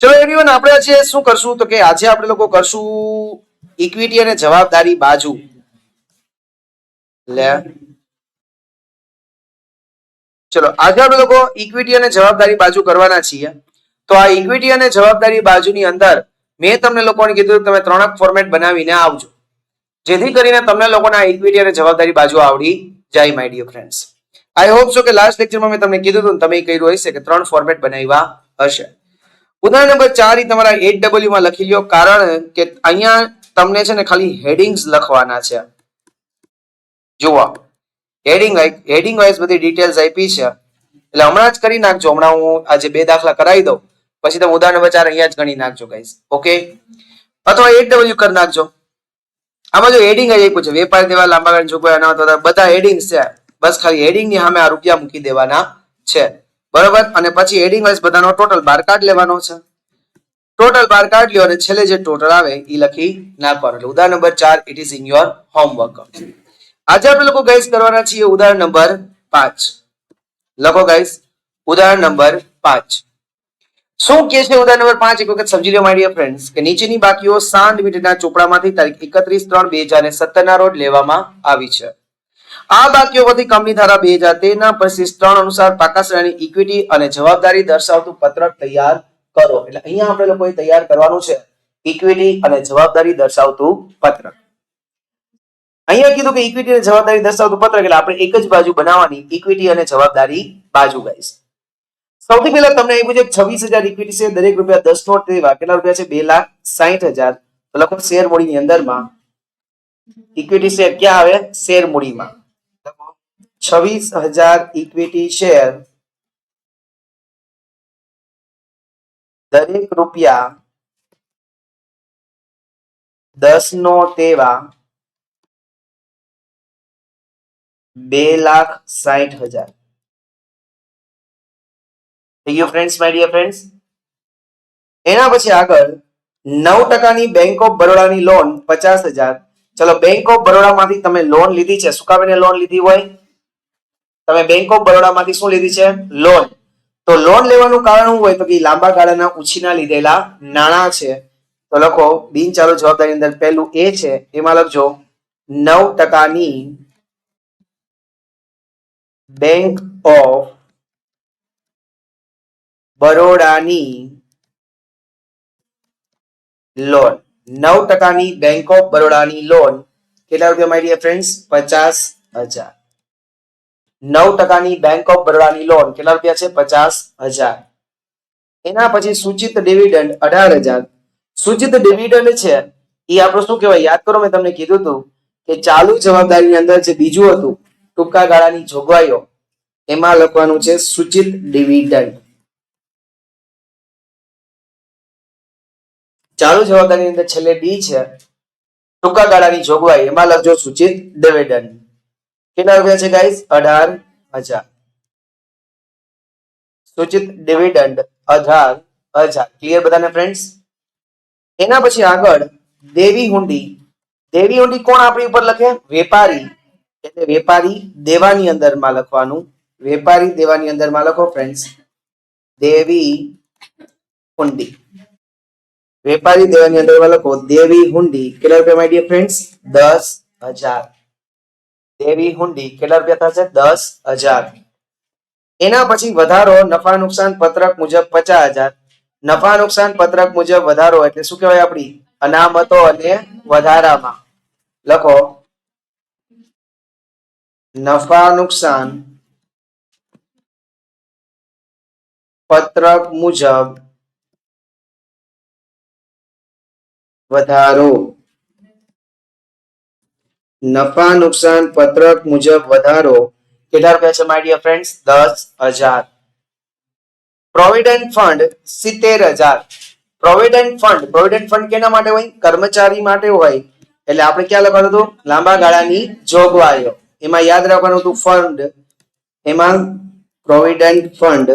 ચલો એવરીવન, આપણે આજે શું કરશું તો કે આજે આપણે લોકો કરશું ઇક્વિટી અને જવાબદારી બાજુ. લે ચલો આજે આપણે લોકો ઇક્વિટી અને જવાબદારી બાજુ કરવાના છીએ. તો આ ઇક્વિટી અને જવાબદારી બાજુની અંદર મેં તમને લોકોને કીધું તમે ત્રણક ફોર્મેટ બનાવીને આવજો, જેથી કરીને તમને લોકોને આ ઇક્વિટી અને જવાબદારી બાજુ આવડી જાય my dear friends. I hope so કે લાસ્ટ લેક્ચરમાં મેં તમને કીધું હતું તમે કર્યું હશે કે 3 ફોર્મેટ બનાવ્યા હશે. ઉદાહરણ નંબર 4 તમારા 8W માં લખી લ્યો, કારણ કે અહીંયા તમને છે ને ખાલી હેડિંગ્સ લખવાના છે. જુઓ હેડિંગ વાઇઝ બધી ડિટેલ્સ આપી છે, એટલે હમણાં જ કરી નાખજો. હમણાં હું આજે 2 દાખલા કરાવી દઉં, પછી તમે ઉદાહરણ નંબર 4 અહીંયા જ ગણી નાખજો ગાઈસ. ઓકે, અથવા 8W કરી નાખજો. આમાં જો હેડિંગ જ આપ્યું છે વેપાર દેવા લાંબા ગાળાની જોગવાઈ અનામત, બધા હેડિંગ્સ છે. બસ ખાલી હેડિંગ ની સામે આ રૂપિયા મૂકી દેવાના છે, બરોબર. અને પછી હેડિંગ વાઇઝ બધાનો ટોટલ બાર કાઢ લેવાનો છે. ટોટલ બાર કાઢ લ્યો અને છેલ્લે જે ટોટલ આવે એ લખી નાખવાનું. એટલે ઉદાહરણ number 4 it is in your homework. આજે આપણે લોકો ગાઈસ કરવાના છીએ ઉદાહરણ નંબર 5. લખો ગાઈસ, ઉદાહરણ નંબર 5 શું કે છે? ઉદાહરણ નંબર 5 એક વખત સમજી લો માય ડિયર ફ્રેન્ડ્સ કે નીચેની બાકીઓ 7 લિમિટેડના ચોપડામાંથી તારીખ 31/3/2017 ના રોજ લેવામાં આવી છે. આ બાકીઓ પરથી કંપની ધારા 2013 ના પરિશિષ્ટ 3 અનુસાર પાકા શ્રેણી ઇક્વિટી અને જવાબદારી દર્શાવતું પત્રક તૈયાર કરો. એટલે અહીંયા આપણે લોકોએ તૈયાર કરવાનું છે ઇક્વિટી અને જવાબદારી દર્શાવતું પત્રક. અહીંયા કીધું કે ઇક્વિટી અને જવાબદારી દર્શાવતું પત્રક, એટલે આપણે એક જ બાજુ બનાવવાની, ઇક્વિટી અને જવાબદારી બાજુ ગાઈસ. સૌથી પહેલા તમને આપ્યું છે 26,000 ઇક્વિટી છે, દરેક રૂપિયા 10 નોટ દેવા કેટલા રૂપિયા છે? 2,60,000. તો લખો શેર મૂડીની અંદરમાં ઇક્વિટી શેર ક્યાં આવે? શેર મૂડીમાં. 26,000 ઇક્વિટી શેર, દરેક રૂપિયા 10 નોટ દેવા 2,60,000. ફ્રેન્ડ્સ, માય ડિયર ફ્રેન્ડ્સ, એના પછી આગળ 9% બેંક ઓફ બરોડાની લોન 50,000. ચલો, બેંક ઓફ બરોડામાંથી તમે લોન લીધી છે. શું કામ લોન લીધી હોય? તમે બેંક ઓફ બરોડામાંથી શું લીધી છે? લોન. તો લોન લેવાનું કારણ શું હોય? તો કે લાંબા ગાળાના ઉછીના લીધેલા નાણાં છે. તો લખો બિનચાલુ જવાબદારી અંદર પહેલું એ છે, એમાં લખજો 9%ની બેંક ઓફ બરોડાની લોન. 9%ની બેંક ઓફ બરોડાની લોન કેટલા રૂપિયા માય ડિયર ફ્રેન્ડ્સ? 50,000. 9%ની બેંક ઓફ બરોડાની લોન કેટલા રૂપિયા છે? 50,000. એના પછી સૂચિત ડિવિડન્ડ 18,000. સૂચિત ડિવિડન્ડ છે એ આપણું શું કહેવાય? યાદ કરો, મેં તમને કીધું હતું કે ચાલુ જવાબદારીની અંદર જે બીજું હતું ટૂંકા ગાળાની જોગવાઈઓ, એમાં લખવાનું છે સૂચિત ડિવિડન્ડ. ચાલુ જવાબદારીની અંદર છેલ્લે ડી છે, ટૂંકા ગાળાની જોગવાઈ, એમાં લખજો સૂચિત ડિવિડન્ડ. કેટલા રૂપિયા છે ગાઈસ? 18,000. સૂચિત ડિવિડન્ડ 18,000. ક્લિયર બધાને ફ્રેન્ડ્સ? એના પછી આગળ દેવી હુંડી. દેવી હુંડી કોણ આપણી ઉપર લખે? વેપારી. એટલે વેપારી દેવાની અંદરમાં લખવાનું. વેપારી દેવાની અંદરમાં લખો ફ્રેન્ડ્સ દેવી હુંડી. વેપારી દેવાની અંદરમાં લખો દેવી હુંડી. કેટલા રૂપિયા માય ડિયર ફ્રેન્ડ્સ? 10,000. દેવી હુંડી કેટલા રૂપિયા થશે? 10,000. એના પછી વધારો નફા નુકસાન પત્રક મુજબ 50,000. નફા નુકસાન પત્રક મુજબ વધારો એટલે શું કહેવાય? આપણી અનામતો અને વધારામાં લખો નફા નુકસાન પત્રક મુજબ વધારો. નફા નુકસાન પત્રક મુજબ વધારો કેટલા રૂપિયા છે my dear friends? 10,000. Provident fund 70,000. Provident fund કેના માટે હોય? કર્મચારી માટે હોય. એટલે આપણે ક્યાં લખવાનું હતું? લાંબા ગાળાની જોગવાઈઓ. એમાં યાદ રાખવાનું હતું ફંડ, એમાં પ્રોવિડન્ટ ફંડ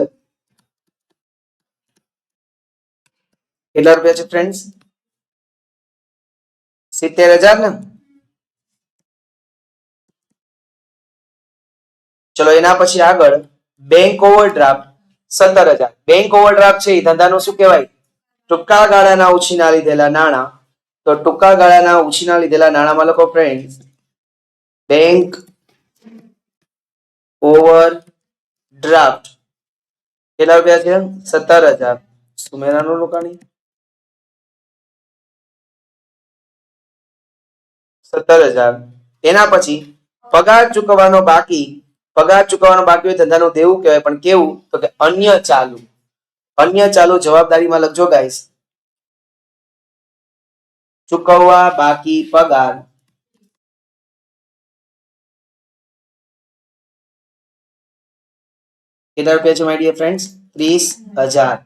કેટલા રૂપિયા છે ફ્રેન્ડ્સ? 70,000 ને? ચલો એના પછી આગળ બેંક ઓવરડ્રાફ્ટ 17,000. બેંક ઓવરડ્રાફ્ટ છે એ ધંધાનું શું કહેવાય? ટૂંકા ગાળાના ઉછીના લીધેલા નાણાં, તો ટૂંકા ગાળાના ઉછીના લીધેલા નાણાંમાં લખો ફ્રેન્ડ બેંક ઓવર ડ્રાફ્ટ કેટલા રૂપિયા છે? 17,000. સુમેરાનું રોકાણી 17,000. એના પછી પગાર ચૂકવવાનો બાકી હોય ધંધાનું દેવું કહેવાય, પણ કેવું? તો કે અન્ય ચાલુ જવાબદારીમાં લખજો ગાઈસ, ચૂકવવા બાકી પગાર કેટલા રૂપિયા છે માય ડિયર ફ્રેન્ડ્સ? 30,000.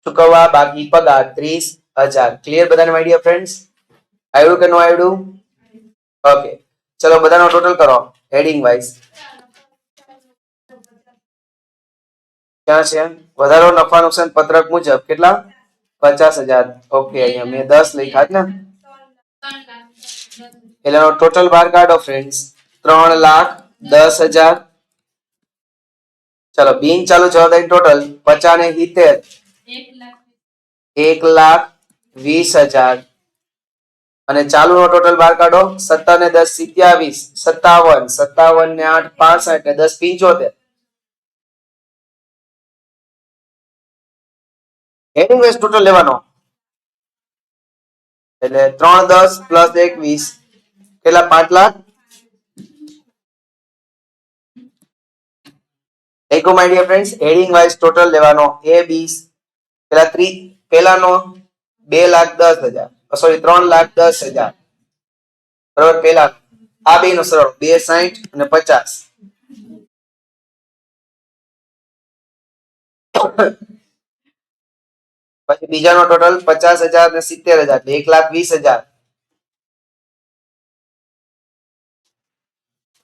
ચૂકવવા બાકી પગાર 30,000. ક્લિયર બધાને માય ડિયર ફ્રેન્ડ્સ? આવડ્યું કે નો આવડ્યું? ઓકે, ચલો બધાનો ટોટલ કરો હેડિંગ વાઇઝ. ક્યાં છે? વધારો નફા નુકસાન પત્રક મુજબ કેટલા? 50,000. ઓકે, અહીંયા મેં 10 લખ્યા જ ને, એટલે ટોટલ બહાર કાઢો ફ્રેન્ડ્સ 3,10,000. ચલો બિન ચાલુ જવાબદારી ટોટલ 50 ને 70 1,20,000. અને ચાલુ નો ટોટલ બહાર કાઢો 17 ને 10 27 57 ને 8 65 ને 10 75. હેડિંગ વાઇઝ ટોટલ લેવાનો એટલે 3,10 પ્લસ 21 કેટલા? 5 લાખ. એક my dear friends heading wise total લેવાનો એ બી પેલાનો 2,10,000 સોરી 3,10,000 બરોબર. પેલા આ બે નો સરળ 2,60 અને 50. પછી બીજાનો ટોટલ 50,000 ને 70,000 એટલે 1,20,000.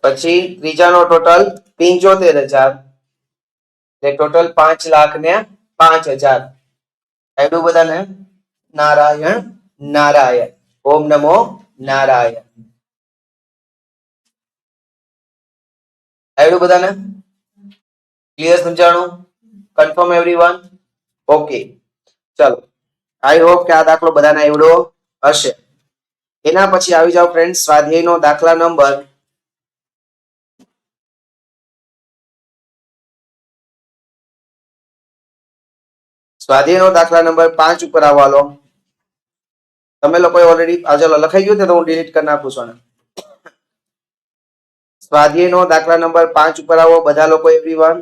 પછી ત્રીજાનો ટોટલ 75,000 એટલે ટોટલ 5,05,000. આવ્યું બધાને? નારાયણ નારાયણ. ઓમ નમો નારાયણ. આવ્યું બધાને? ક્લિયર સમજાણું? Confirm everyone? ઓકે, ચલો આઈ હોપ કે આ દાખલો બધાને આવડ્યો હશે. એના પછી આવી જાવ ફ્રેન્ડ સ્વાધ્યાયનો દાખલા નંબર સ્વાધ્યાયનો દાખલા નંબર 5 ઉપર આવવાલો. તમે લોકોએ ઓલરેડી ચાલો લખાઈ ગયું તો હું ડિલીટ કરી નાખું છું. સ્વાધ્યાયનો દાખલા નંબર 5 ઉપર આવો બધા લોકો એવરીવન.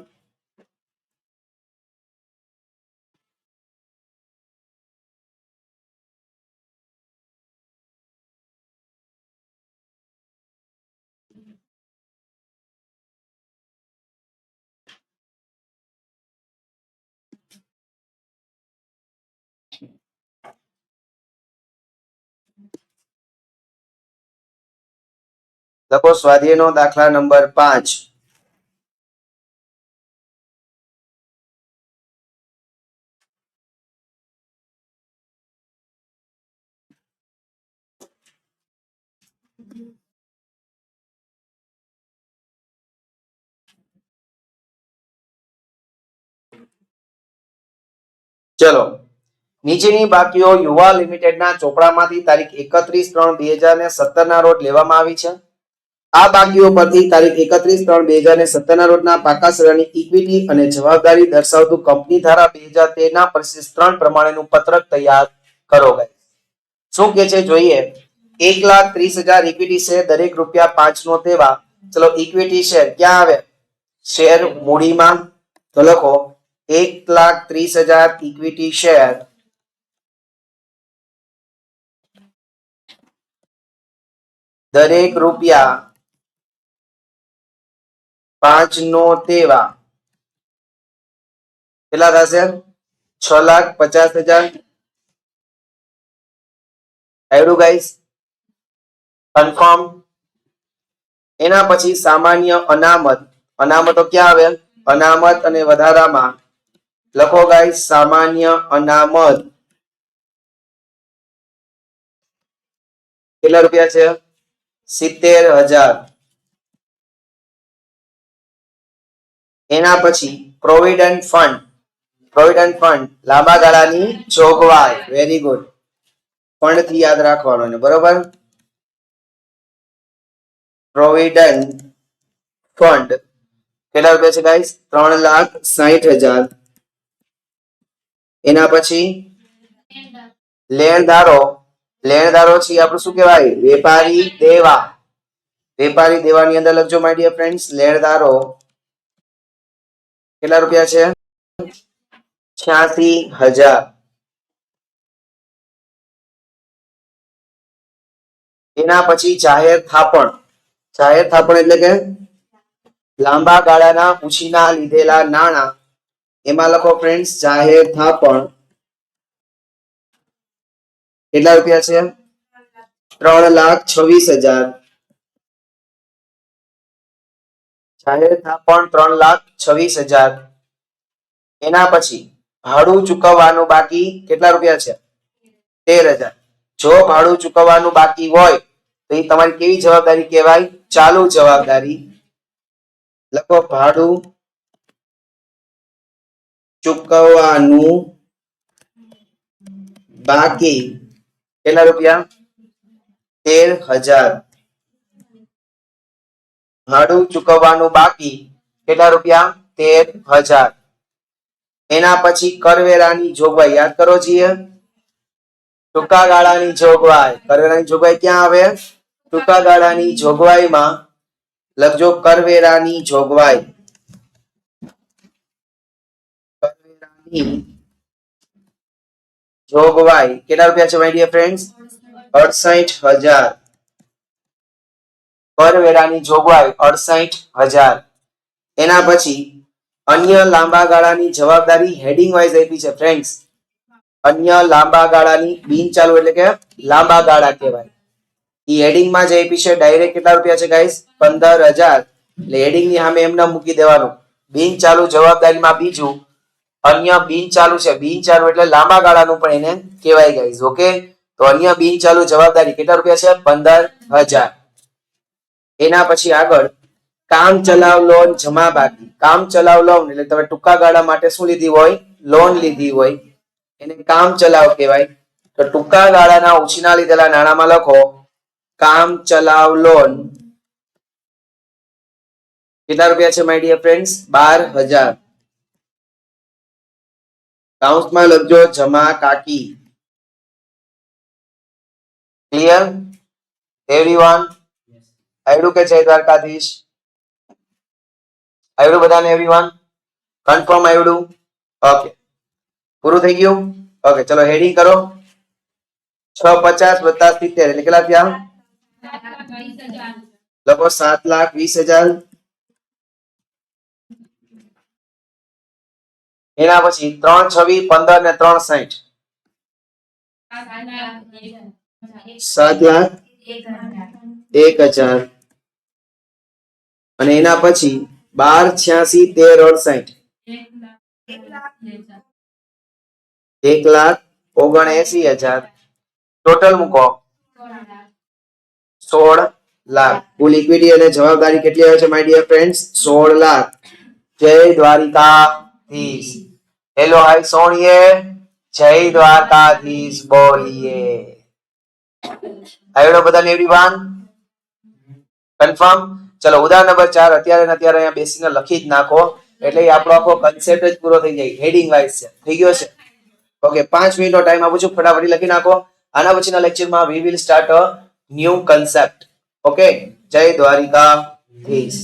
લખો સ્વાધ્યાયનો દાખલા નંબર 5. ચલો નીચેની બાકીઓ યુવા લિમિટેડના ચોપડામાંથી તારીખ 31/3/2017 ના રોજ લેવામાં આવી છે. આ બાકીઓ પરથી તારીખ 31/3/2017 ના રોજના પાકા સરાની ઇક્વિટી અને જવાબદારી દર્શાવતું કંપની ધારા 2013 ના પરિશિષ્ટ 3 પ્રમાણેનું પત્રક તૈયાર કરો. શું કે છે જોઈએ? 1,30,000 ઇક્વિટી શેર દરેક ₹5 નો તેવા. ચલો ઇક્વિટી શેર ક્યાં આવે? શેર મૂડીમાં. તો લખો 1,30,000 ઇક્વિટી શેર દરેક ₹5 નો તેવા કેટલા થશે? 6,50,000. આવડું ગાઈસ? કન્ફર્મ. એના પછી સામાન્ય અનામતો ક્યાં આવે? અનામત અને વધારામાં લખો ગાઈસ સામાન્ય અનામત કેટલા રૂપિયા છે? 70,000. એના પછી પ્રોવિડન્ટ પ્રોવિડન્ટ ફંડ લાંબા ગાળાની જોગવાઈ. Very good. ફંડ થી યાદ રાખવાનું ને બરોબર. પ્રોવિડન્ટ ફંડ કેટલા રૂપિયા છે ગાઈસ? 3,60,000. એના પછી લેણદારો. લેણદારો છે આપણું શું કહેવાય? વેપારી દેવા. વેપારી દેવાની અંદર લખજો માય ડિયર ફ્રેન્ડ્સ. લેણદારો કેટલા રૂપિયા છે? 86,000. એના પછી જાહેર થાપણ. જાહેર થાપણ એટલે કે લાંબા ગાળાના ઉછીના લીધેલા નાણાં. એમાં લખો ફ્રેન્ડ્સ જાહેર થાપણ કેટલા રૂપિયા છે? 3,26,000. જાહેર થાપણ 3,26,000. એના પછી ભાડું ચૂકવવાનું બાકી કેટલા રૂપિયા છે? 13,000. જો ભાડું ચૂકવવાનું બાકી હોય તો એ તમારી કેવી જવાબદારી કહેવાય? ચાલુ જવાબદારી. લખો ભાડું ચૂકવવાનું બાકી કેટલા રૂપિયા? 13,000. ભાડું ચૂકવવાનું બાકી કેટલા રૂપિયા? 13,000. એના પછી કરવેરાની જોગવાઈ યાદ કરો છીએ. ટૂંકા ગાળાની જોગવાઈ. કરવેરાની જોગવાઈ ક્યાં આવે? ટૂંકા ગાળાની જોગવાઈમાં લખજો કરવેરાની જોગવાઈ. કરવેરાની જોગવાઈ કેટલા રૂપિયા છે માય ડિયર ફ્રેન્ડ્સ? 68,000. કરવેરાની જોગવાઈ 68,000. એના પછી અન્ય લાંબા ગાળાની જવાબદારી હેડિંગ વાઇઝ આપી છે ફ્રેન્ડ્સ. અન્ય લાંબા ગાળાની બિન ચાલુ એટલે કે લાંબા ગાળા કહેવાય. ઈ હેડિંગ માં જે આપી છે ડાયરેક્ટ કેટલા રૂપિયા છે ગાઈસ? 15,000. એટલે હેડિંગ ની સામે એમને મૂકી દેવાનું. બિન ચાલુ જવાબદારીમાં બીજું અન્ય બિન ચાલુ છે. બિન ચાલુ એટલે લાંબા ગાળાનું પણ એને કહેવાય ગાઈસ. ઓકે, તો અન્ય બિન ચાલુ જવાબદારી કેટલા રૂપિયા છે? 15,000. એના પછી આગળ કામ ચલાવ લોન જમા બાકી. કામ ચલાવ લોન એટલે તમે ટૂંકા ગાળા માટે શું લીધી હોય? લોન લીધી હોય એને કામ ચલાવ કહેવાય. તો ટૂંકા ગાળાના ઉછીના લીધેલા નાણાંમાં લખો કામ ચલાવ લોન કેટલા રૂપિયા છે માય ડિયર ફ્રેન્ડ્સ? 12,000. કાઉન્સમાં લખજો જમા કાકી. Clear everyone? આવડું કે જય દ્વારકાધીશ? આવડું બધાને એવરીવન? કન્ફર્મ આવડું? ઓકે, પૂરું થઈ ગયું? ઓકે, ચલો હેડિંગ કરો. 650 + 70 એટલે કેટલા થયા? લખો 7,20,000. એના પછી 3, 26, 15 ને 3, 60. 7,01,000. અને એના પછી 12, 86, 13, 68. 1,79,000. ટોટલ મૂકો 16 લાખ. કુલ ઇક્વિટી અને જવાબદારી કેટલી આવે છે માય ડિયર ફ્રેન્ડ્સ? 16 લાખ. જય દ્વારિકાધીશ. Hello hi સોણીએ. જય દ્વારકાધીશ બોલીએ. આવડો બધાને એવરીવન? કન્ફર્મ? ચલો ઉદાહરણ નંબર 4 અત્યારે અહીંયા બેસીને લખી જ નાખો એટલે આપણો આખો કન્સેપ્ટ જ પૂરો થઈ જાય. હેડિંગ વાઇઝ છે. થઈ ગયો છે? ઓકે, 5 મિનિટનો ટાઈમ આપું છું, ફટાફટ લખી નાખો. આના પછીના લેક્ચરમાં we will start a new concept. Okay, જય દ્વારિકાધીશ.